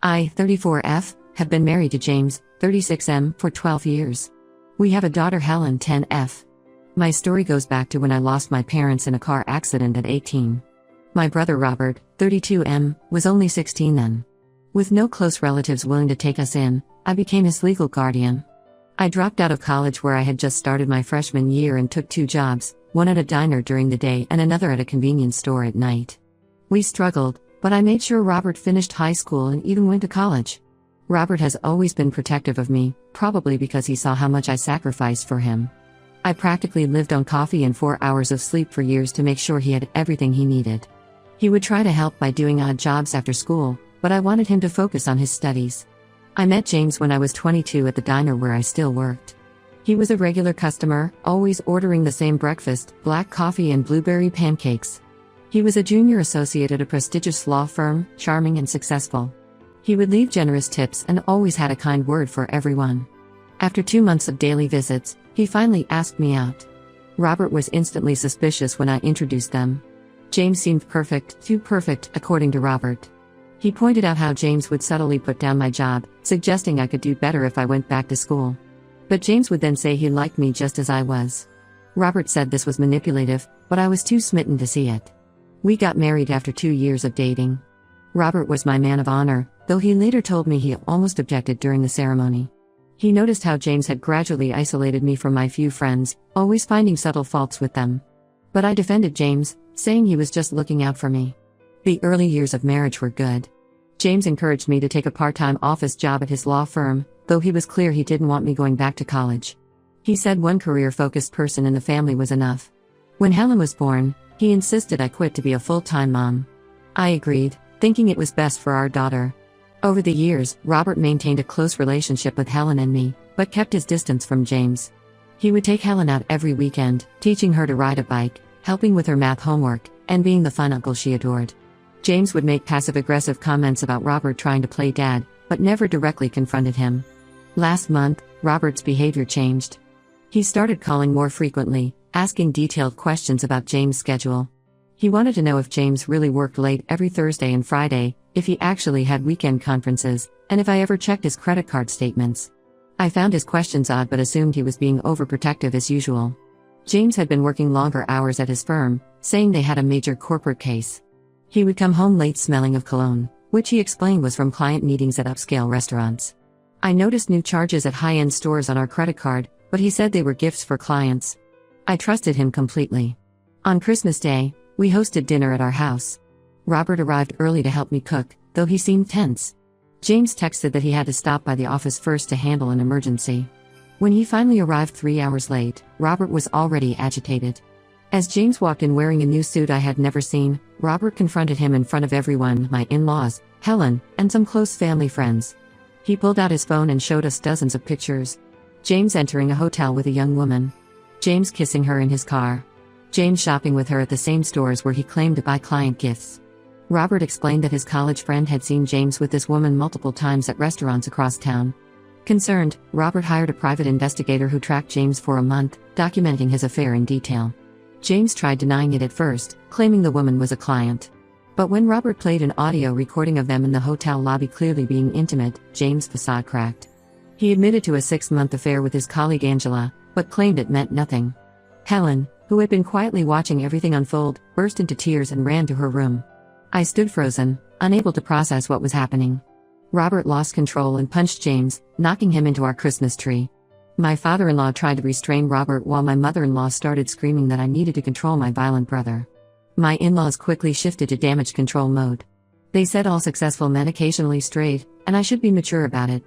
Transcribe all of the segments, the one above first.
I, 34F, have been married to James, 36M, for 12 years. We have a daughter, Helen, 10F. My story goes back to when I lost my parents in a car accident at 18. My brother Robert, 32M, was only 16 then. With no close relatives willing to take us in, I became his legal guardian. I dropped out of college where I had just started my freshman year and took 2 jobs, one at a diner during the day and another at a convenience store at night. We struggled, but I made sure Robert finished high school and even went to college. Robert has always been protective of me, probably because he saw how much I sacrificed for him. I practically lived on coffee and 4 hours of sleep for years to make sure he had everything he needed. He would try to help by doing odd jobs after school, but I wanted him to focus on his studies. I met James when I was 22 at the diner where I still worked. He was a regular customer, always ordering the same breakfast, black coffee and blueberry pancakes. He was a junior associate at a prestigious law firm, charming and successful. He would leave generous tips and always had a kind word for everyone. After 2 months of daily visits, he finally asked me out. Robert was instantly suspicious when I introduced them. James seemed perfect, too perfect, according to Robert. He pointed out how James would subtly put down my job, suggesting I could do better if I went back to school. But James would then say he liked me just as I was. Robert said this was manipulative, but I was too smitten to see it. We got married after 2 years of dating. Robert was my man of honor, though he later told me he almost objected during the ceremony. He noticed how James had gradually isolated me from my few friends, always finding subtle faults with them. But I defended James, saying he was just looking out for me. The early years of marriage were good. James encouraged me to take a part-time office job at his law firm, though he was clear he didn't want me going back to college. He said one career-focused person in the family was enough. When Helen was born, he insisted I quit to be a full-time mom. I agreed, thinking it was best for our daughter. Over the years, Robert maintained a close relationship with Helen and me, but kept his distance from James. He would take Helen out every weekend, teaching her to ride a bike, helping with her math homework, and being the fun uncle she adored. James would make passive-aggressive comments about Robert trying to play dad, but never directly confronted him. Last month, Robert's behavior changed. He started calling more frequently, asking detailed questions about James' schedule. He wanted to know if James really worked late every Thursday and Friday, if he actually had weekend conferences, and if I ever checked his credit card statements. I found his questions odd but assumed he was being overprotective as usual. James had been working longer hours at his firm, saying they had a major corporate case. He would come home late smelling of cologne, which he explained was from client meetings at upscale restaurants. I noticed new charges at high-end stores on our credit card, but he said they were gifts for clients. I trusted him completely. On Christmas Day, we hosted dinner at our house. Robert arrived early to help me cook, though he seemed tense. James texted that he had to stop by the office first to handle an emergency. When he finally arrived 3 hours late, Robert was already agitated. As James walked in wearing a new suit I had never seen, Robert confronted him in front of everyone, my in-laws, Helen, and some close family friends. He pulled out his phone and showed us dozens of pictures. James entering a hotel with a young woman. James kissing her in his car. James shopping with her at the same stores where he claimed to buy client gifts. Robert explained that his college friend had seen James with this woman multiple times at restaurants across town. Concerned, Robert hired a private investigator who tracked James for a month, documenting his affair in detail. James tried denying it at first, claiming the woman was a client. But when Robert played an audio recording of them in the hotel lobby clearly being intimate, James' facade cracked. He admitted to a 6-month affair with his colleague Angela, but claimed it meant nothing. Helen, who had been quietly watching everything unfold, burst into tears and ran to her room. I stood frozen, unable to process what was happening. Robert lost control and punched James, knocking him into our Christmas tree. My father-in-law tried to restrain Robert while my mother-in-law started screaming that I needed to control my violent brother. My in-laws quickly shifted to damage control mode. They said all successful men occasionally strayed, and I should be mature about it.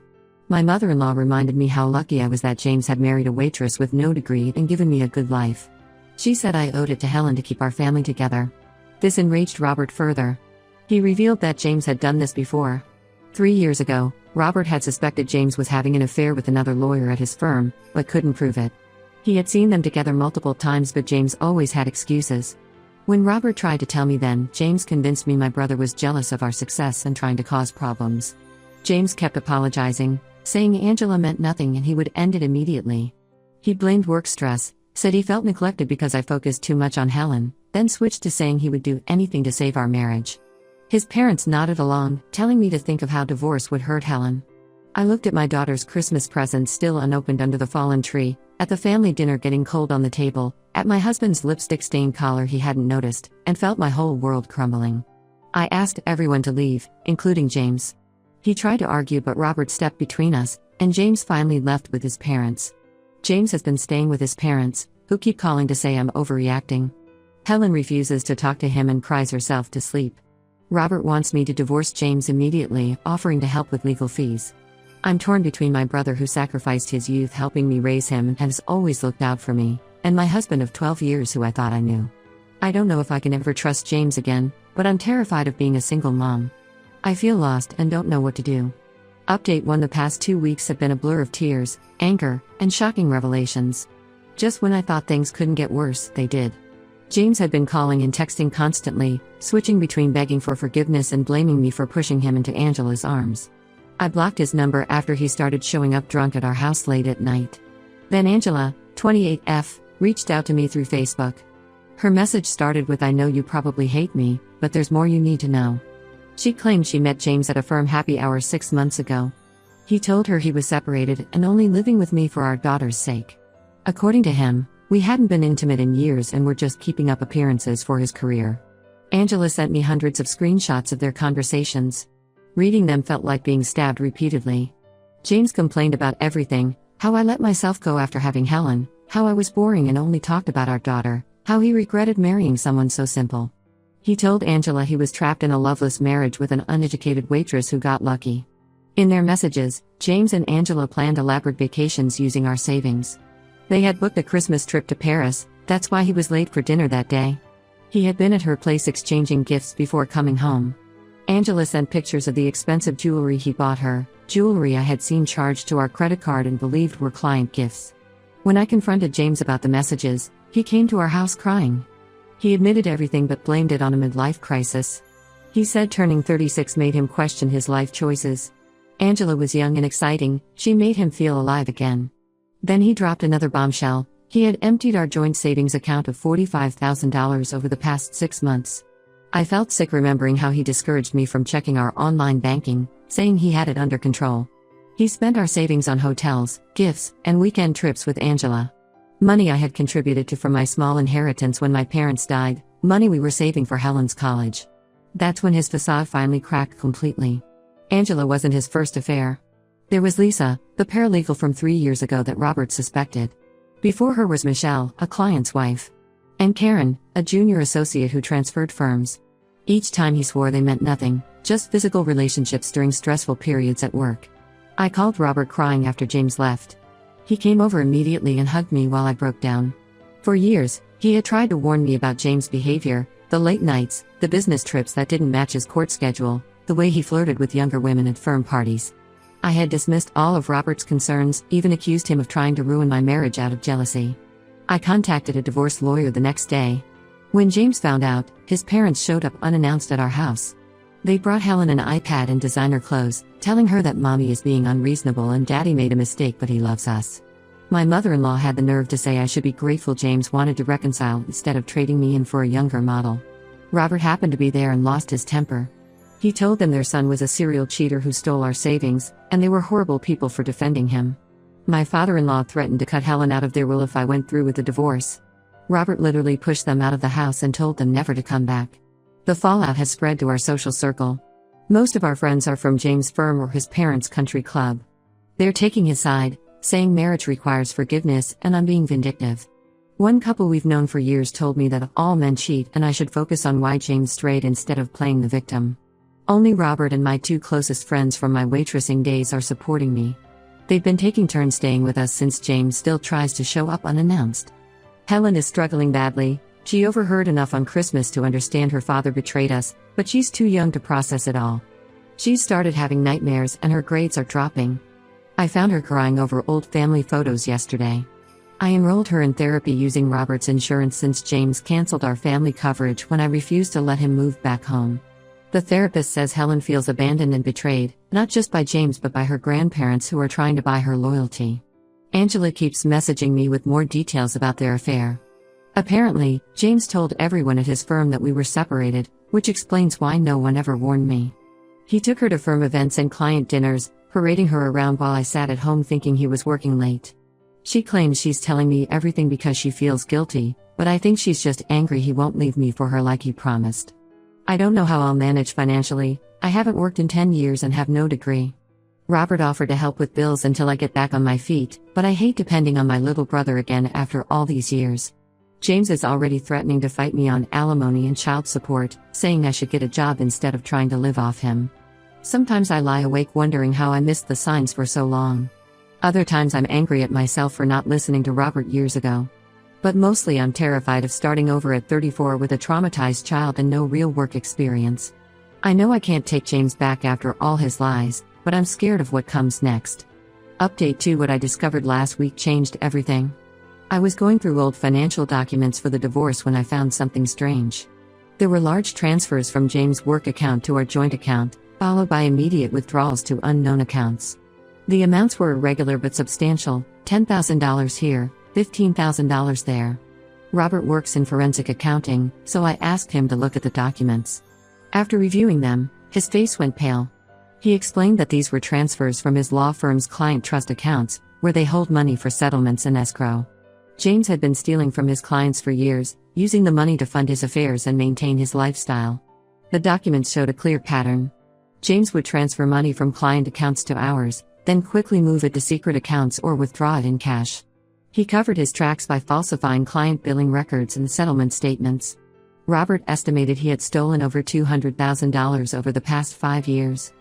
My mother-in-law reminded me how lucky I was that James had married a waitress with no degree and given me a good life. She said I owed it to Helen to keep our family together. This enraged Robert further. He revealed that James had done this before. 3 years ago, Robert had suspected James was having an affair with another lawyer at his firm, but couldn't prove it. He had seen them together multiple times, but James always had excuses. When Robert tried to tell me then, James convinced me my brother was jealous of our success and trying to cause problems. James kept apologizing, saying Angela meant nothing and he would end it immediately. He blamed work stress, said he felt neglected because I focused too much on Helen, then switched to saying he would do anything to save our marriage. His parents nodded along, telling me to think of how divorce would hurt Helen. I looked at my daughter's Christmas presents still unopened under the fallen tree, at the family dinner getting cold on the table, at my husband's lipstick-stained collar he hadn't noticed, and felt my whole world crumbling. I asked everyone to leave, including James. He tried to argue, but Robert stepped between us, and James finally left with his parents. James has been staying with his parents, who keep calling to say I'm overreacting. Helen refuses to talk to him and cries herself to sleep. Robert wants me to divorce James immediately, offering to help with legal fees. I'm torn between my brother, who sacrificed his youth helping me raise him and has always looked out for me, and my husband of 12 years who I thought I knew. I don't know if I can ever trust James again, but I'm terrified of being a single mom. I feel lost and don't know what to do. Update 1: the past 2 weeks have been a blur of tears, anger, and shocking revelations. Just when I thought things couldn't get worse, they did. James had been calling and texting constantly, switching between begging for forgiveness and blaming me for pushing him into Angela's arms. I blocked his number after he started showing up drunk at our house late at night. Then Angela, 28F, reached out to me through Facebook. Her message started with, "I know you probably hate me, but there's more you need to know." She claimed she met James at a firm happy hour 6 months ago. He told her he was separated and only living with me for our daughter's sake. According to him, we hadn't been intimate in years and were just keeping up appearances for his career. Angela sent me hundreds of screenshots of their conversations. Reading them felt like being stabbed repeatedly. James complained about everything: how I let myself go after having Helen, how I was boring and only talked about our daughter, how he regretted marrying someone so simple. He told Angela he was trapped in a loveless marriage with an uneducated waitress who got lucky. In their messages, James and Angela planned elaborate vacations using our savings. They had booked a Christmas trip to Paris, that's why he was late for dinner that day. He had been at her place exchanging gifts before coming home. Angela sent pictures of the expensive jewelry he bought her, jewelry I had seen charged to our credit card and believed were client gifts. When I confronted James about the messages, he came to our house crying. He admitted everything but blamed it on a midlife crisis. He said turning 36 made him question his life choices. Angela was young and exciting, she made him feel alive again. Then he dropped another bombshell: he had emptied our joint savings account of $45,000 over the past 6 months. I felt sick remembering how he discouraged me from checking our online banking, saying he had it under control. He spent our savings on hotels, gifts, and weekend trips with Angela. Money I had contributed to from my small inheritance when my parents died, money we were saving for Helen's college. That's when his facade finally cracked completely. Angela wasn't his first affair. There was Lisa, the paralegal from 3 years ago that Robert suspected. Before her was Michelle, a client's wife. And Karen, a junior associate who transferred firms. Each time he swore they meant nothing, just physical relationships during stressful periods at work. I called Robert crying after James left. He came over immediately and hugged me while I broke down. For years, he had tried to warn me about James' behavior, the late nights, the business trips that didn't match his court schedule, the way he flirted with younger women at firm parties. I had dismissed all of Robert's concerns, even accused him of trying to ruin my marriage out of jealousy. I contacted a divorce lawyer the next day. When James found out, his parents showed up unannounced at our house. They brought Helen an iPad and designer clothes, telling her that mommy is being unreasonable and daddy made a mistake but he loves us. My mother-in-law had the nerve to say I should be grateful James wanted to reconcile instead of trading me in for a younger model. Robert happened to be there and lost his temper. He told them their son was a serial cheater who stole our savings, and they were horrible people for defending him. My father-in-law threatened to cut Helen out of their will if I went through with the divorce. Robert literally pushed them out of the house and told them never to come back. The fallout has spread to our social circle. Most of our friends are from James' firm or his parents' country club. They're taking his side, saying marriage requires forgiveness and I'm being vindictive. One couple we've known for years told me that all men cheat and I should focus on why James strayed instead of playing the victim. Only Robert and my 2 closest friends from my waitressing days are supporting me. They've been taking turns staying with us since James still tries to show up unannounced. Helen is struggling badly. She overheard enough on Christmas to understand her father betrayed us, but she's too young to process it all. She's started having nightmares and her grades are dropping. I found her crying over old family photos yesterday. I enrolled her in therapy using Robert's insurance since James canceled our family coverage when I refused to let him move back home. The therapist says Helen feels abandoned and betrayed, not just by James but by her grandparents who are trying to buy her loyalty. Angela keeps messaging me with more details about their affair. Apparently, James told everyone at his firm that we were separated, which explains why no one ever warned me. He took her to firm events and client dinners, parading her around while I sat at home thinking he was working late. She claims she's telling me everything because she feels guilty, but I think she's just angry he won't leave me for her like he promised. I don't know how I'll manage financially. I haven't worked in 10 years and have no degree. Robert offered to help with bills until I get back on my feet, but I hate depending on my little brother again after all these years. James is already threatening to fight me on alimony and child support, saying I should get a job instead of trying to live off him. Sometimes I lie awake wondering how I missed the signs for so long. Other times I'm angry at myself for not listening to Robert years ago. But mostly I'm terrified of starting over at 34 with a traumatized child and no real work experience. I know I can't take James back after all his lies, but I'm scared of what comes next. Update 2: What I discovered last week changed everything. I was going through old financial documents for the divorce when I found something strange. There were large transfers from James' work account to our joint account, followed by immediate withdrawals to unknown accounts. The amounts were irregular but substantial, $10,000 here, $15,000 there. Robert works in forensic accounting, so I asked him to look at the documents. After reviewing them, his face went pale. He explained that these were transfers from his law firm's client trust accounts, where they hold money for settlements and escrow. James had been stealing from his clients for years, using the money to fund his affairs and maintain his lifestyle. The documents showed a clear pattern. James would transfer money from client accounts to ours, then quickly move it to secret accounts or withdraw it in cash. He covered his tracks by falsifying client billing records and settlement statements. Robert estimated he had stolen over $200,000 over the past 5 years.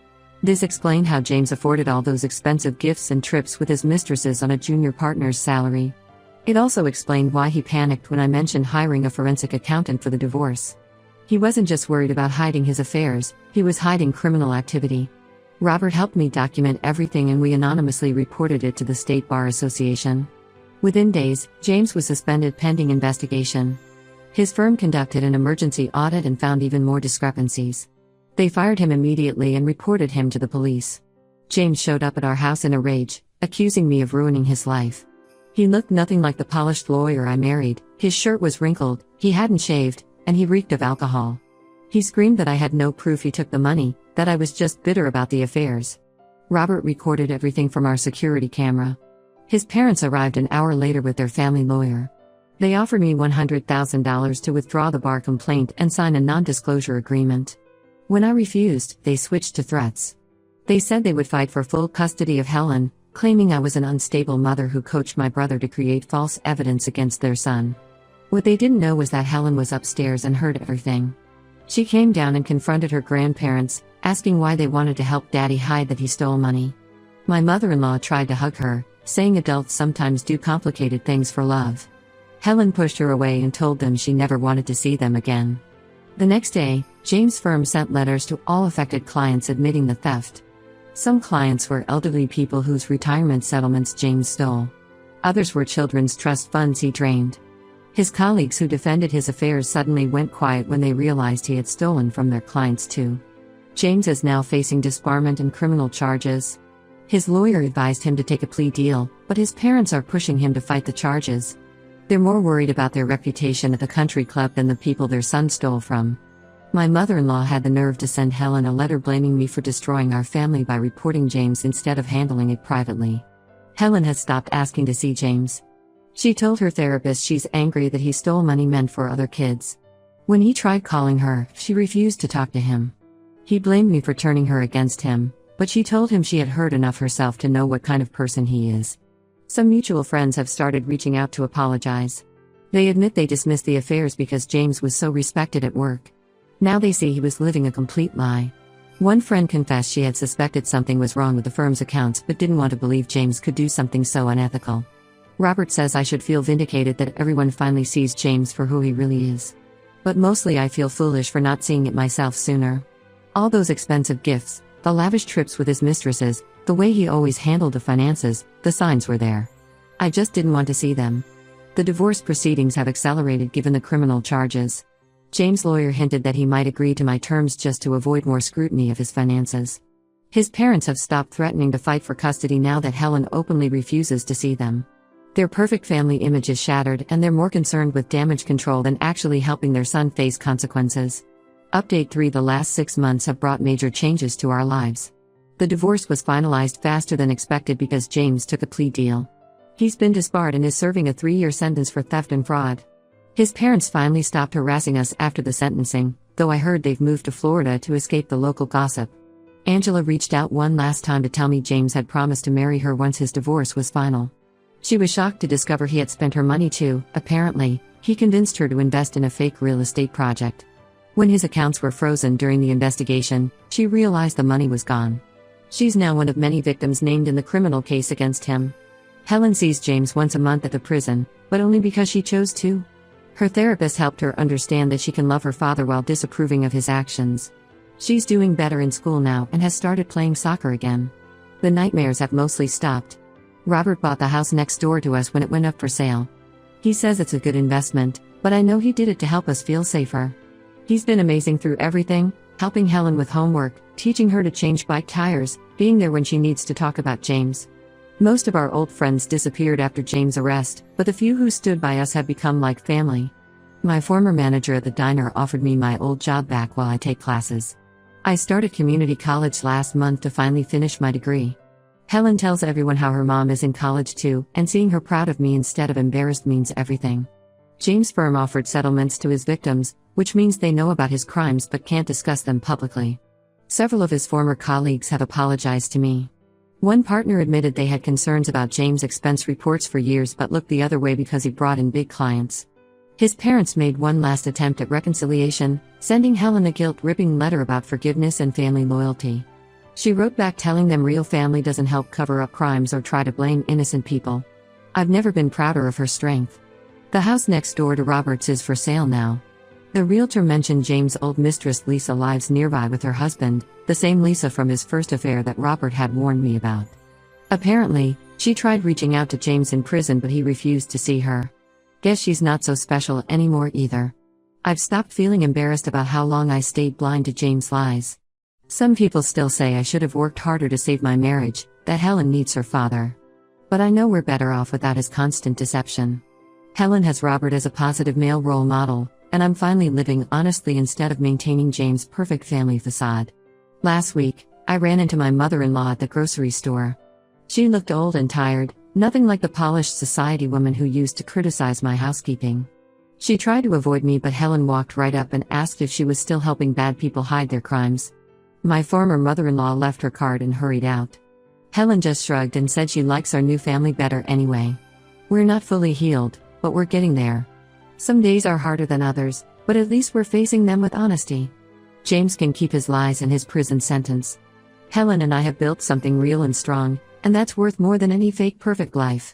This explained how James afforded all those expensive gifts and trips with his mistresses on a junior partner's salary. It also explained why he panicked when I mentioned hiring a forensic accountant for the divorce. He wasn't just worried about hiding his affairs, he was hiding criminal activity. Robert helped me document everything and we anonymously reported it to the State Bar Association. Within days, James was suspended pending investigation. His firm conducted an emergency audit and found even more discrepancies. They fired him immediately and reported him to the police. James showed up at our house in a rage, accusing me of ruining his life. He looked nothing like the polished lawyer I married, his shirt was wrinkled, he hadn't shaved, and he reeked of alcohol. He screamed that I had no proof he took the money, that I was just bitter about the affairs. Robert recorded everything from our security camera. His parents arrived an hour later with their family lawyer. They offered me $100,000 to withdraw the bar complaint and sign a non-disclosure agreement. When I refused, they switched to threats. They said they would fight for full custody of Helen, claiming I was an unstable mother who coached my brother to create false evidence against their son. What they didn't know was that Helen was upstairs and heard everything. She came down and confronted her grandparents, asking why they wanted to help Daddy hide that he stole money. My mother-in-law tried to hug her, saying adults sometimes do complicated things for love. Helen pushed her away and told them she never wanted to see them again. The next day, James' firm sent letters to all affected clients admitting the theft. Some clients were elderly people whose retirement settlements James stole. Others were children's trust funds he drained. His colleagues who defended his affairs suddenly went quiet when they realized he had stolen from their clients too. James is now facing disbarment and criminal charges. His lawyer advised him to take a plea deal, but his parents are pushing him to fight the charges. They're more worried about their reputation at the country club than the people their son stole from. My mother-in-law had the nerve to send Helen a letter blaming me for destroying our family by reporting James instead of handling it privately. Helen has stopped asking to see James. She told her therapist she's angry that he stole money meant for other kids. When he tried calling her, she refused to talk to him. He blamed me for turning her against him, but she told him she had heard enough herself to know what kind of person he is. Some mutual friends have started reaching out to apologize. They admit they dismissed the affairs because James was so respected at work. Now they see he was living a complete lie. One friend confessed she had suspected something was wrong with the firm's accounts but didn't want to believe James could do something so unethical. Robert says I should feel vindicated that everyone finally sees James for who he really is. But mostly I feel foolish for not seeing it myself sooner. All those expensive gifts, the lavish trips with his mistresses, the way he always handled the finances, the signs were there. I just didn't want to see them. The divorce proceedings have accelerated given the criminal charges. James' lawyer hinted that he might agree to my terms just to avoid more scrutiny of his finances. His parents have stopped threatening to fight for custody now that Helen openly refuses to see them. Their perfect family image is shattered and they're more concerned with damage control than actually helping their son face consequences. Update 3: The last 6 months have brought major changes to our lives. The divorce was finalized faster than expected because James took a plea deal. He's been disbarred and is serving a 3-year sentence for theft and fraud. His parents finally stopped harassing us after the sentencing, though I heard they've moved to Florida to escape the local gossip. Angela reached out one last time to tell me James had promised to marry her once his divorce was final. She was shocked to discover he had spent her money too. Apparently, he convinced her to invest in a fake real estate project. When his accounts were frozen during the investigation, she realized the money was gone. She's now one of many victims named in the criminal case against him. Helen sees James once a month at the prison, but only because she chose to. Her therapist helped her understand that she can love her father while disapproving of his actions. She's doing better in school now and has started playing soccer again. The nightmares have mostly stopped. Robert bought the house next door to us when it went up for sale. He says it's a good investment, but I know he did it to help us feel safer. He's been amazing through everything, helping Helen with homework, teaching her to change bike tires, being there when she needs to talk about James. Most of our old friends disappeared after James' arrest, but the few who stood by us have become like family. My former manager at the diner offered me my old job back while I take classes. I started community college last month to finally finish my degree. Helen tells everyone how her mom is in college too, and seeing her proud of me instead of embarrassed means everything. James' firm offered settlements to his victims, which means they know about his crimes but can't discuss them publicly. Several of his former colleagues have apologized to me. One partner admitted they had concerns about James' expense reports for years but looked the other way because he brought in big clients. His parents made one last attempt at reconciliation, sending Helen a guilt-ripping letter about forgiveness and family loyalty. She wrote back telling them real family doesn't help cover up crimes or try to blame innocent people. I've never been prouder of her strength. The house next door to Robert's is for sale now. The realtor mentioned James' old mistress Lisa lives nearby with her husband, the same Lisa from his first affair that Robert had warned me about. Apparently, she tried reaching out to James in prison but he refused to see her. Guess she's not so special anymore either. I've stopped feeling embarrassed about how long I stayed blind to James' lies. Some people still say I should have worked harder to save my marriage, that Helen needs her father. But I know we're better off without his constant deception. Helen has Robert as a positive male role model, and I'm finally living honestly instead of maintaining James' perfect family facade. Last week, I ran into my mother-in-law at the grocery store. She looked old and tired, nothing like the polished society woman who used to criticize my housekeeping. She tried to avoid me but Helen walked right up and asked if she was still helping bad people hide their crimes. My former mother-in-law left her card and hurried out. Helen just shrugged and said she likes our new family better anyway. We're not fully healed, but we're getting there. Some days are harder than others, but at least we're facing them with honesty. James can keep his lies and his prison sentence. Helen and I have built something real and strong, and that's worth more than any fake perfect life.